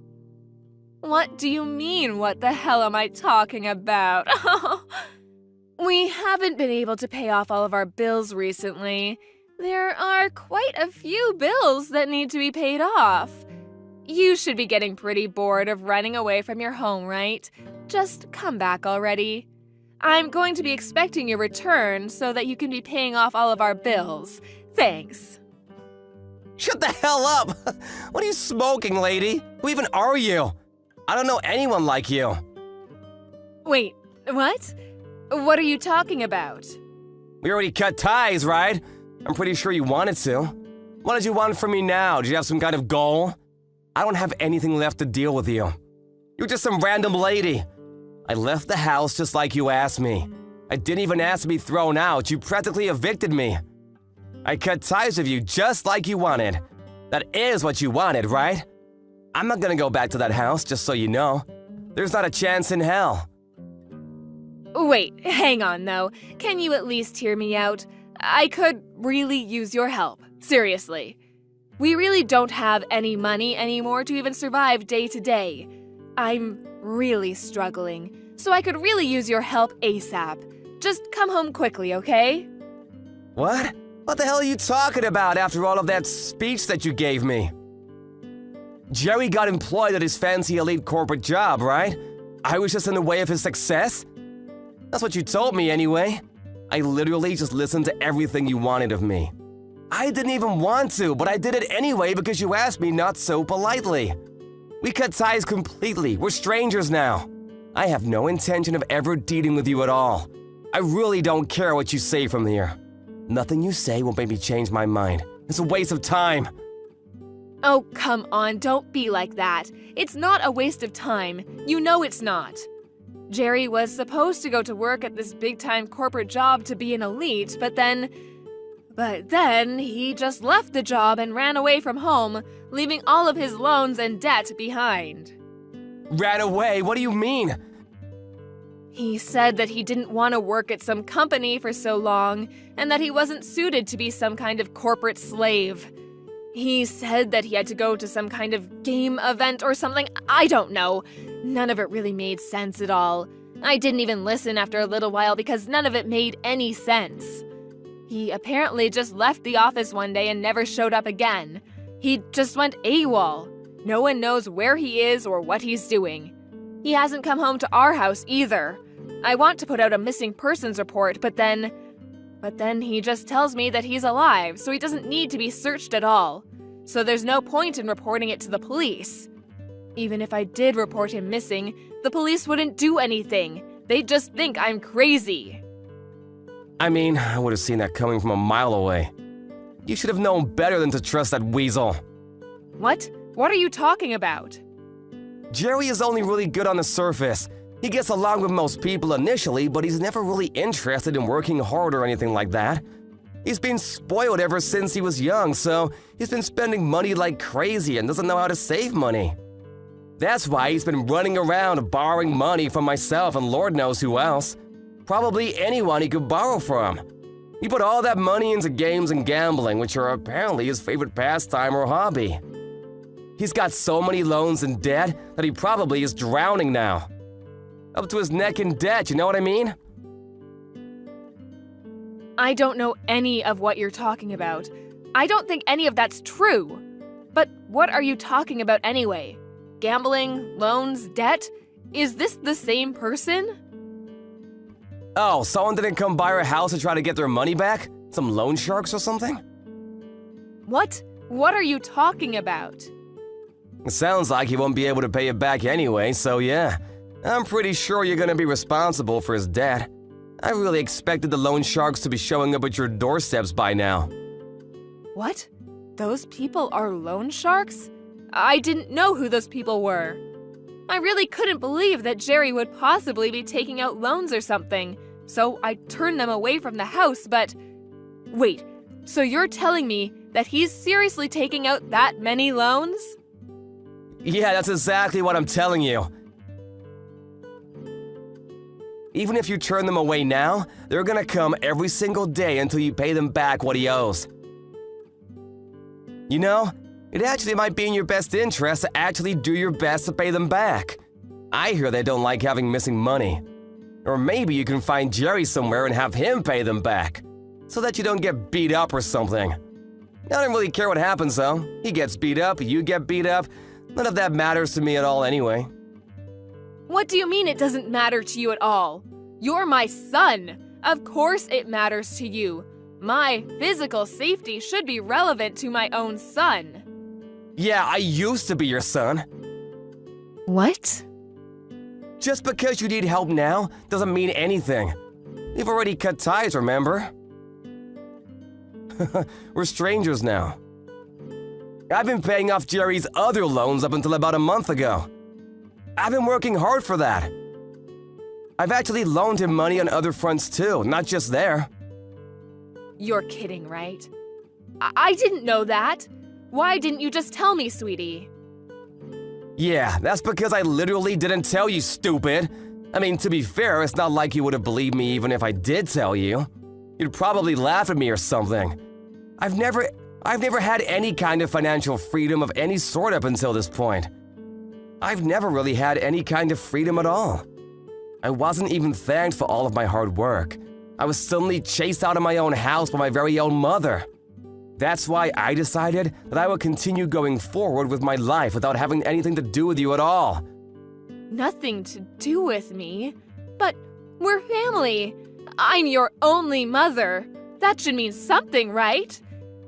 What do you mean, what the hell am I talking about? We haven't been able to pay off all of our bills recently. There are quite a few bills that need to be paid off. You should be getting pretty bored of running away from your home, right? Just come back already. I'm going to be expecting your return so that you can be paying off all of our bills. Thanks. Shut the hell up! What are you smoking, lady? Who even are you? I don't know anyone like you. Wait, what? What are you talking about? We already cut ties, right? I'm pretty sure you wanted to. What did you want from me now? Do you have some kind of goal? I don't have anything left to deal with you. You're just some random lady. I left the house just like you asked me. I didn't even ask to be thrown out. You practically evicted me. I cut ties with you just like you wanted. That is what you wanted, right? I'm not gonna go back to that house, just so you know. There's not a chance in hell. Wait, hang on though. Can you at least hear me out? I could really use your help. Seriously. We really don't have any money anymore to even survive day to day. I'm really struggling, so I could really use your help ASAP. Just come home quickly, okay? What? What the hell are you talking about after all of that speech that you gave me? Jerry got employed at his fancy elite corporate job, right? I was just in the way of his success? That's what you told me anyway. I literally just listened to everything you wanted of me. I didn't even want to, but I did it anyway because you asked me not so politely. We cut ties completely. We're strangers now. I have no intention of ever dealing with you at all. I really don't care what you say from here. Nothing you say will make me change my mind. It's a waste of time. Oh, come on, don't be like that. It's not a waste of time. You know it's not. Jerry was supposed to go to work at this big-time corporate job to be an elite, but then he just left the job and ran away from home, leaving all of his loans and debt behind. Ran away? What do you mean? He said that he didn't want to work at some company for so long, and that he wasn't suited to be some kind of corporate slave. He said that he had to go to some kind of game event or something. I don't know. None of it really made sense at all. I didn't even listen after a little while because none of it made any sense. He apparently just left the office one day and never showed up again. He just went AWOL. No one knows where he is or what he's doing. He hasn't come home to our house either. I want to put out a missing persons report, but then he just tells me that he's alive, so he doesn't need to be searched at all. So there's no point in reporting it to the police. Even if I did report him missing, the police wouldn't do anything. They'd just think I'm crazy. I mean, I would have seen that coming from a mile away. You should have known better than to trust that weasel. What? What are you talking about? Jerry is only really good on the surface. He gets along with most people initially, but he's never really interested in working hard or anything like that. He's been spoiled ever since he was young, so he's been spending money like crazy and doesn't know how to save money. That's why he's been running around borrowing money from myself and Lord knows who else. Probably anyone he could borrow from. He put all that money into games and gambling, which are apparently his favorite pastime or hobby. He's got so many loans and debt that he probably is drowning now. Up to his neck in debt, you know what I mean? I don't know any of what you're talking about. I don't think any of that's true. But what are you talking about anyway? Gambling, loans, debt? Is this the same person? Oh, someone didn't come by our house to try to get their money back? Some loan sharks or something? What? What are you talking about? It sounds like he won't be able to pay it back anyway, so yeah. I'm pretty sure you're gonna be responsible for his debt. I really expected the loan sharks to be showing up at your doorsteps by now. What? Those people are loan sharks? I didn't know who those people were. I really couldn't believe that Jerry would possibly be taking out loans or something, so I turned them away from the house, but… Wait, so you're telling me that he's seriously taking out that many loans? Yeah, that's exactly what I'm telling you. Even if you turn them away now, they're gonna come every single day until you pay them back what he owes. You know, it actually might be in your best interest to actually do your best to pay them back. I hear they don't like having missing money. Or maybe you can find Jerry somewhere and have him pay them back, so that you don't get beat up or something. I don't really care what happens though. He gets beat up, you get beat up. None of that matters to me at all anyway. What do you mean it doesn't matter to you at all? You're my son. Of course it matters to you. My physical safety should be relevant to my own son. Yeah, I used to be your son. What? Just because you need help now doesn't mean anything. We've already cut ties, remember? We're strangers now. I've been paying off Jerry's other loans up until about a month ago. I've been working hard for that. I've actually loaned him money on other fronts too, not just there. You're kidding, right? I didn't know that. Why didn't you just tell me, sweetie? Yeah, that's because I literally didn't tell you, stupid. I mean, to be fair, it's not like you would have believed me even if I did tell you. You'd probably laugh at me or something. I've never had any kind of financial freedom of any sort up until this point. I've never really had any kind of freedom at all. I wasn't even thanked for all of my hard work. I was suddenly chased out of my own house by my very own mother. That's why I decided that I would continue going forward with my life without having anything to do with you at all. Nothing to do with me? But we're family. I'm your only mother. That should mean something, right?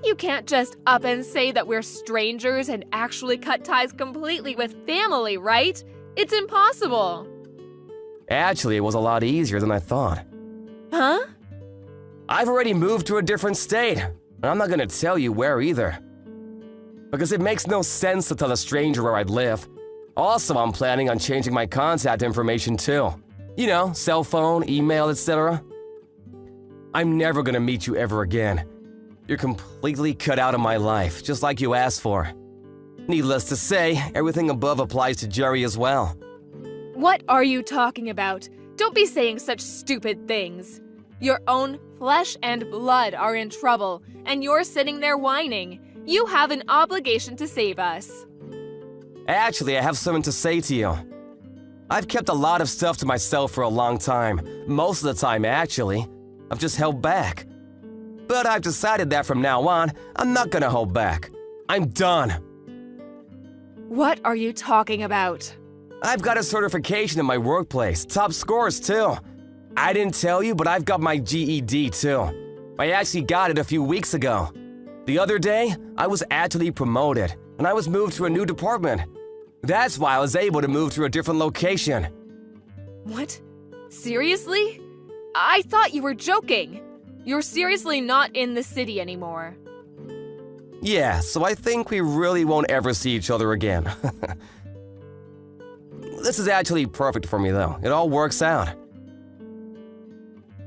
You can't just up and say that we're strangers and actually cut ties completely with family, right? It's impossible. Actually, it was a lot easier than I thought. Huh? I've already moved to a different state, and I'm not gonna tell you where either. Because it makes no sense to tell a stranger where I'd live. Also, I'm planning on changing my contact information too. You know, cell phone, email, etc. I'm never gonna meet you ever again. You're completely cut out of my life, just like you asked for. Needless to say, everything above applies to Jerry as well. What are you talking about? Don't be saying such stupid things. Your own flesh and blood are in trouble, and you're sitting there whining. You have an obligation to save us. Actually, I have something to say to you. I've kept a lot of stuff to myself for a long time. Most of the time, actually. I've just held back. But I've decided that from now on, I'm not gonna hold back. I'm done. What are you talking about? I've got a certification in my workplace, top scores too. I didn't tell you, but I've got my GED too. I actually got it a few weeks ago. The other day, I was actually promoted, and I was moved to a new department. That's why I was able to move to a different location. What? Seriously? I thought you were joking. You're seriously not in the city anymore. Yeah, so I think we really won't ever see each other again. This is actually perfect for me though. It all works out.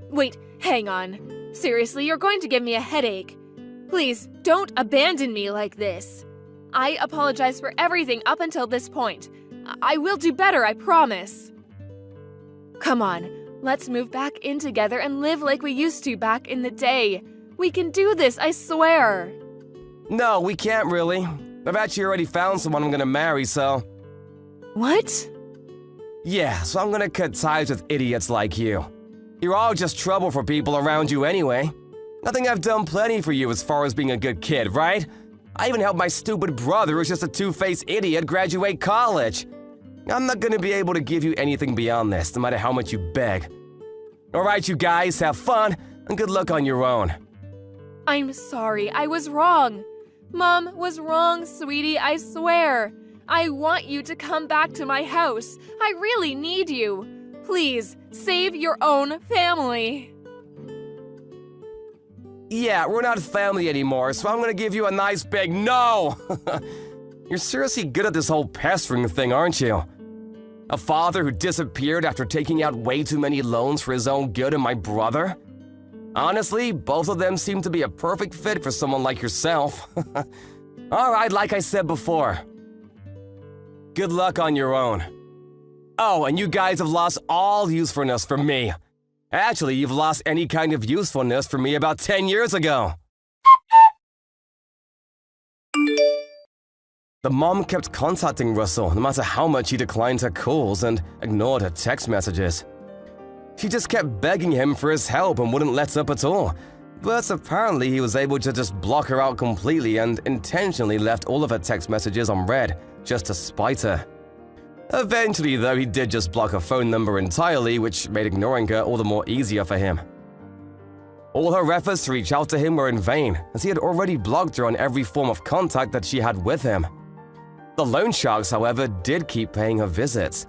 Wait, hang on. Seriously, you're going to give me a headache. Please, don't abandon me like this. I apologize for everything up until this point. I will do better, I promise. Come on, let's move back in together and live like we used to back in the day. We can do this, I swear. No, we can't really. I've actually already found someone I'm gonna marry, so… What? Yeah, so I'm gonna cut ties with idiots like you. You're all just trouble for people around you anyway. I think I've done plenty for you as far as being a good kid, right? I even helped my stupid brother, who's just a two-faced idiot, graduate college. I'm not gonna be able to give you anything beyond this, no matter how much you beg. Alright, you guys, have fun, and good luck on your own. I'm sorry, I was wrong. Mom was wrong, sweetie, I swear. I want you to come back to my house. I really need you. Please, save your own family. Yeah, we're not family anymore, so I'm gonna give you a nice big no! You're seriously good at this whole pestering thing, aren't you? A father who disappeared after taking out way too many loans for his own good and my brother? Honestly, both of them seem to be a perfect fit for someone like yourself. Alright, like I said before. Good luck on your own. Oh, and you guys have lost all usefulness for me. Actually, you've lost any kind of usefulness for me about 10 years ago. The mom kept contacting Russell no matter how much he declined her calls and ignored her text messages. She just kept begging him for his help and wouldn't let up at all. But apparently he was able to just block her out completely and intentionally left all of her text messages unread just to spite her. Eventually, though, he did just block her phone number entirely, which made ignoring her all the more easier for him. All her efforts to reach out to him were in vain, as he had already blocked her on every form of contact that she had with him. The loan sharks, however, did keep paying her visits.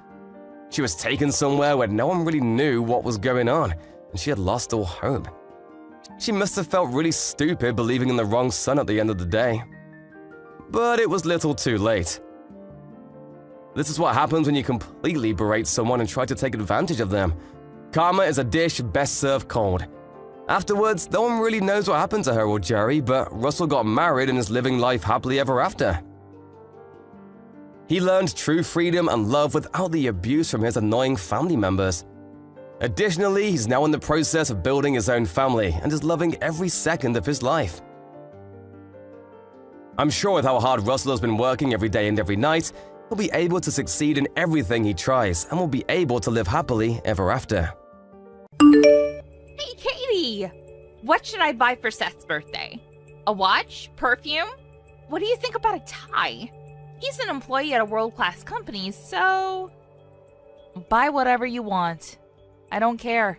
She was taken somewhere where no one really knew what was going on, and she had lost all hope. She must have felt really stupid believing in the wrong son at the end of the day. But it was little too late. This is what happens when you completely berate someone and try to take advantage of them. Karma is a dish best served cold. Afterwards, no one really knows what happened to her or Jerry, but Russell got married and is living life happily ever after. He learned true freedom and love without the abuse from his annoying family members. Additionally, he's now in the process of building his own family and is loving every second of his life. I'm sure with how hard Russell has been working every day and every night, he'll be able to succeed in everything he tries and will be able to live happily ever after. Hey, Katie! What should I buy for Seth's birthday? A watch? Perfume? What do you think about a tie? He's an employee at a world-class company, so... Buy whatever you want. I don't care.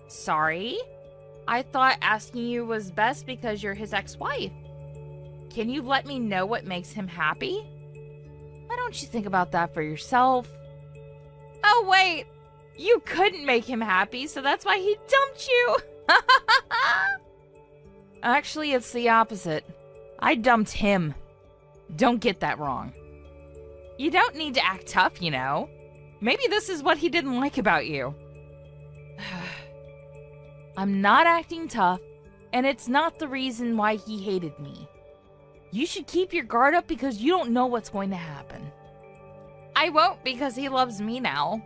Sorry? I thought asking you was best because you're his ex-wife. Can you let me know what makes him happy? Why don't you think about that for yourself? Oh, wait! You couldn't make him happy, so that's why he dumped you! Actually, it's the opposite. I dumped him. Don't get that wrong. You don't need to act tough, you know. Maybe this is what he didn't like about you. I'm not acting tough, and it's not the reason why he hated me. You should keep your guard up because you don't know what's going to happen. I won't because he loves me now.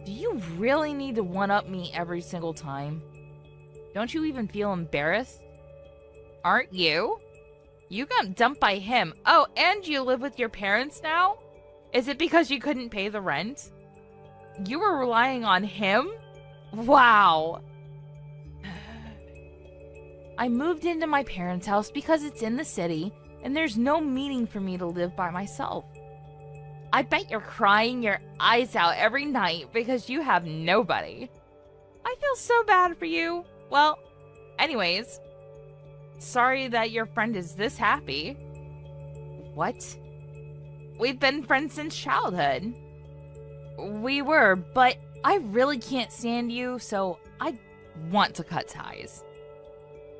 Do you really need to one-up me every single time? Don't you even feel embarrassed? Aren't you? You got dumped by him. Oh, and you live with your parents now? Is it because you couldn't pay the rent? You were relying on him? Wow. I moved into my parents' house because it's in the city, and there's no meaning for me to live by myself. I bet you're crying your eyes out every night because you have nobody. I feel so bad for you. Well, anyways, sorry that your friend is this happy. What? We've been friends since childhood. We were, but I really can't stand you, so I want to cut ties.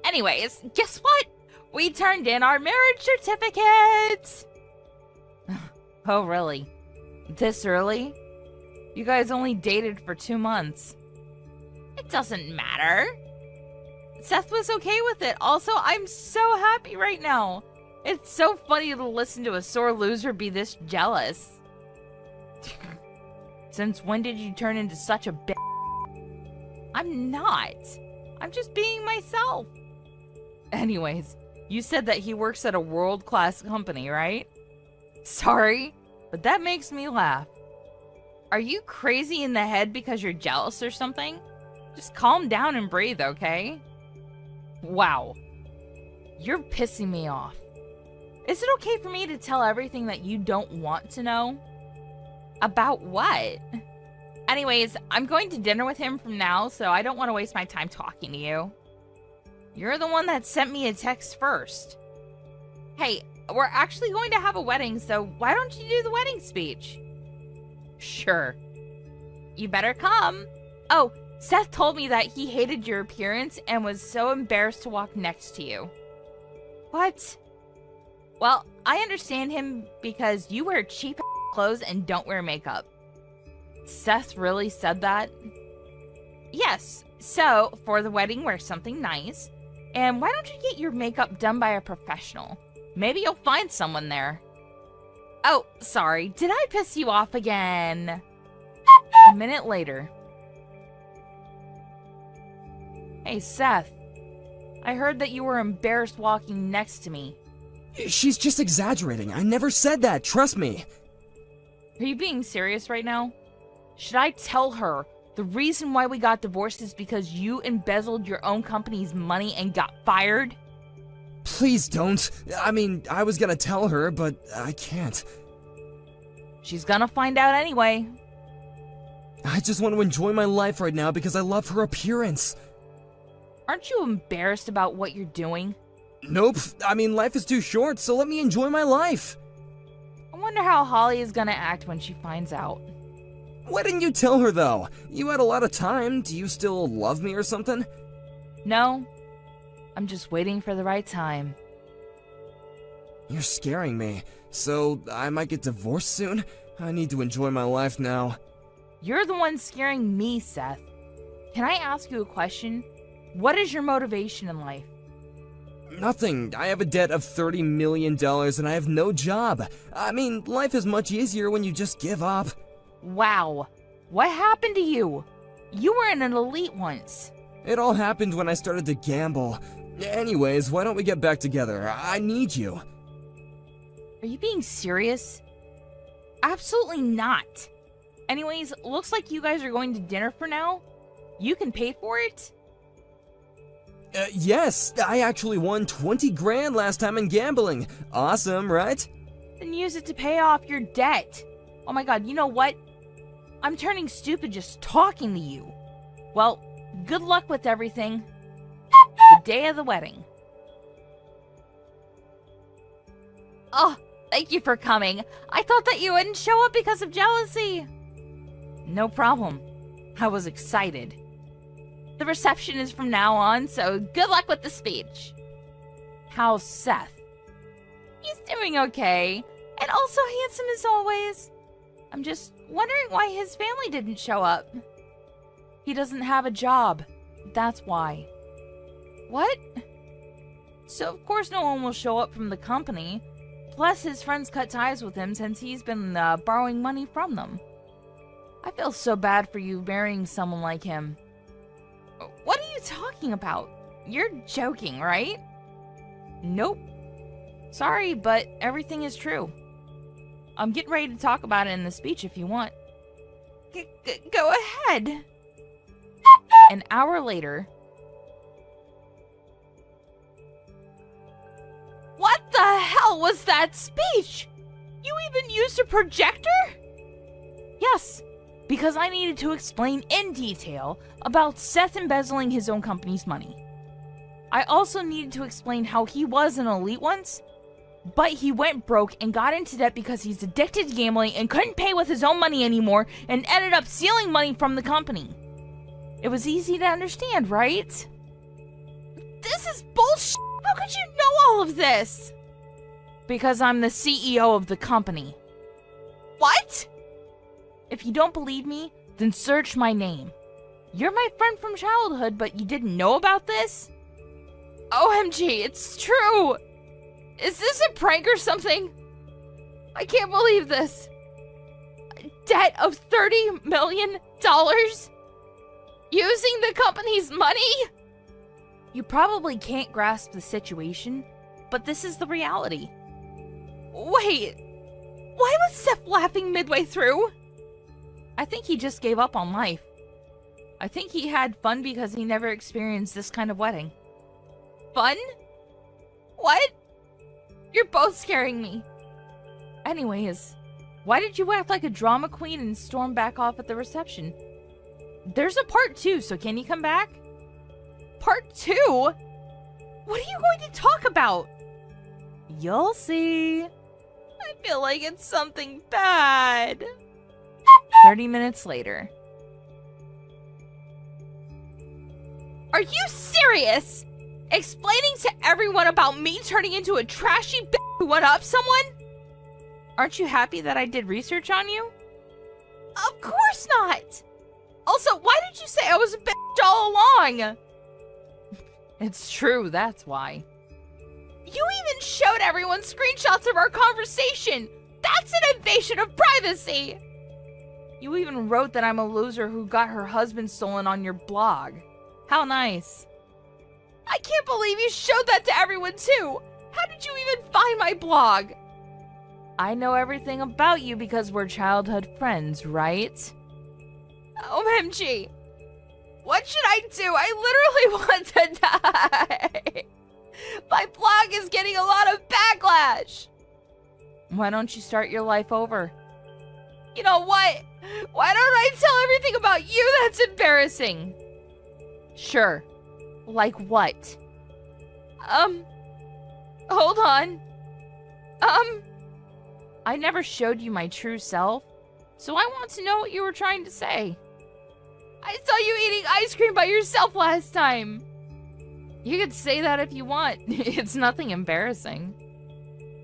Anyways, guess what? We turned in our marriage certificates! Oh, really? This early? You guys only dated for 2 months. It doesn't matter. Seth was okay with it. Also, I'm so happy right now. It's so funny to listen to a sore loser be this jealous. Since when did you turn into such a bitch? I'm not. I'm just being myself. Anyways, you said that he works at a world-class company, right? Sorry, but that makes me laugh. Are you crazy in the head because you're jealous or something? Just calm down and breathe, okay? Wow. You're pissing me off. Is it okay for me to tell everything that you don't want to know? About what? Anyways, I'm going to dinner with him from now, so I don't want to waste my time talking to you. You're the one that sent me a text first. Hey, we're actually going to have a wedding, so why don't you do the wedding speech? Sure. You better come. Oh, Seth told me that he hated your appearance and was so embarrassed to walk next to you. What? Well, I understand him because you wear cheap clothes and don't wear makeup. Seth really said that? Yes, so for the wedding, wear something nice. And why don't you get your makeup done by a professional? Maybe you'll find someone there. Oh, sorry, did I piss you off again? A minute later. Hey, Seth. I heard that you were embarrassed walking next to me. She's just exaggerating. I never said that, trust me. Are you being serious right now? Should I tell her the reason why we got divorced is because you embezzled your own company's money and got fired? Please don't. I mean, I was gonna tell her, but I can't. She's gonna find out anyway. I just want to enjoy my life right now because I love her appearance. Aren't you embarrassed about what you're doing? Nope. I mean, life is too short, so let me enjoy my life. I wonder how Holly is gonna act when she finds out. Why didn't you tell her, though? You had a lot of time. Do you still love me or something? No. I'm just waiting for the right time. You're scaring me. So, I might get divorced soon? I need to enjoy my life now. You're the one scaring me, Seth. Can I ask you a question? What is your motivation in life? Nothing. I have a debt of $30 million and I have no job. I mean, life is much easier when you just give up. Wow. What happened to you? You were in an elite once. It all happened when I started to gamble. Anyways, why don't we get back together? I need you. Are you being serious? Absolutely not. Anyways, looks like you guys are going to dinner for now. You can pay for it? Yes, I actually won 20 grand last time in gambling. Awesome, right? Then use it to pay off your debt. Oh my god, you know what? I'm turning stupid just talking to you. Well, good luck with everything. The day of the wedding. Oh, thank you for coming. I thought that you wouldn't show up because of jealousy. No problem. I was excited. The reception is from now on, so good luck with the speech. How's Seth? He's doing okay, and also handsome as always. I'm just wondering why his family didn't show up. He doesn't have a job. That's why. What? So of course no one will show up from the company. Plus his friends cut ties with him since he's been borrowing money from them. I feel so bad for you marrying someone like him. What are you talking about? You're joking, right? Nope. Sorry, but everything is true. I'm getting ready to talk about it in the speech if you want. Go ahead. An hour later. What the hell was that speech? You even used a projector? Yes, because I needed to explain in detail about Seth embezzling his own company's money. I also needed to explain how he was an elite once, but he went broke and got into debt because he's addicted to gambling and couldn't pay with his own money anymore and ended up stealing money from the company. It was easy to understand, right? This is bullshit! How could you know all of this? Because I'm the CEO of the company. What? If you don't believe me, then search my name. You're my friend from childhood, but you didn't know about this? OMG, it's true! Is this a prank or something? I can't believe this. A debt of $30 million? Using the company's money? You probably can't grasp the situation, but this is the reality. Wait, why was Seth laughing midway through? I think he just gave up on life. I think he had fun because he never experienced this kind of wedding. Fun? What? You're both scaring me. Anyways, why did you act like a drama queen and storm back off at the reception? There's a part 2, so can you come back? Part 2? What are you going to talk about? You'll see. I feel like it's something bad. 30 minutes later. Are you serious? Explaining to everyone about me turning into a trashy bitch who went up someone? Aren't you happy that I did research on you? Of course not! Also, why did you say I was a bitch all along? It's true, that's why. You even showed everyone screenshots of our conversation! That's an invasion of privacy! You even wrote that I'm a loser who got her husband stolen on your blog. How nice. I can't believe you showed that to everyone too! How did you even find my blog? I know everything about you because we're childhood friends, right? OMG. What should I do? I literally want to die. My blog is getting a lot of backlash. Why don't you start your life over? You know what? Why don't I tell everything about you that's embarrassing? Sure. Like what? Hold on. I never showed you my true self, so I want to know what you were trying to say. I saw you eating ice cream by yourself last time. You could say that if you want. It's nothing embarrassing.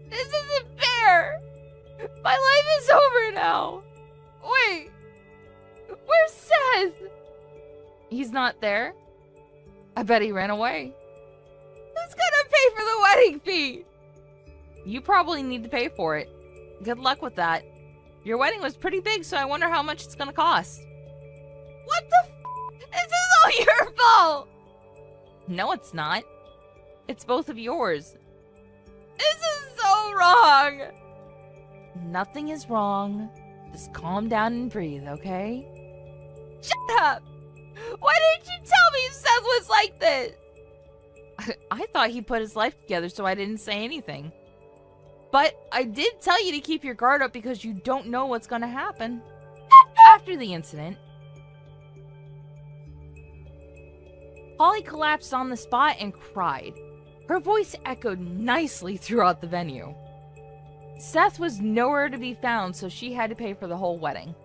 This isn't fair. My life is over now. Wait. Where's Seth? He's not there. I bet he ran away. Who's gonna pay for the wedding fee? You probably need to pay for it. Good luck with that. Your wedding was pretty big, so I wonder how much it's gonna cost. What the f***? This is all your fault! No, it's not. It's both of yours. This is so wrong! Nothing is wrong. Just calm down and breathe, okay? Shut up! Why didn't you tell me Seth was like this? I thought he put his life together, so I didn't say anything. But I did tell you to keep your guard up because you don't know what's going to happen. After the incident, Holly collapsed on the spot and cried. Her voice echoed nicely throughout the venue. Seth was nowhere to be found, so she had to pay for the whole wedding.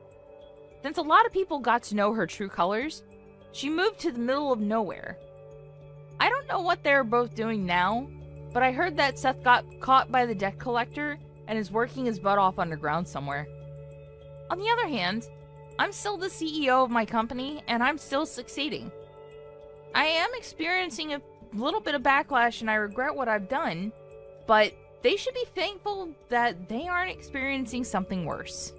Since a lot of people got to know her true colors, she moved to the middle of nowhere. I don't know what they're both doing now, but I heard that Seth got caught by the debt collector and is working his butt off underground somewhere. On the other hand, I'm still the CEO of my company and I'm still succeeding. I am experiencing a little bit of backlash and I regret what I've done, but they should be thankful that they aren't experiencing something worse.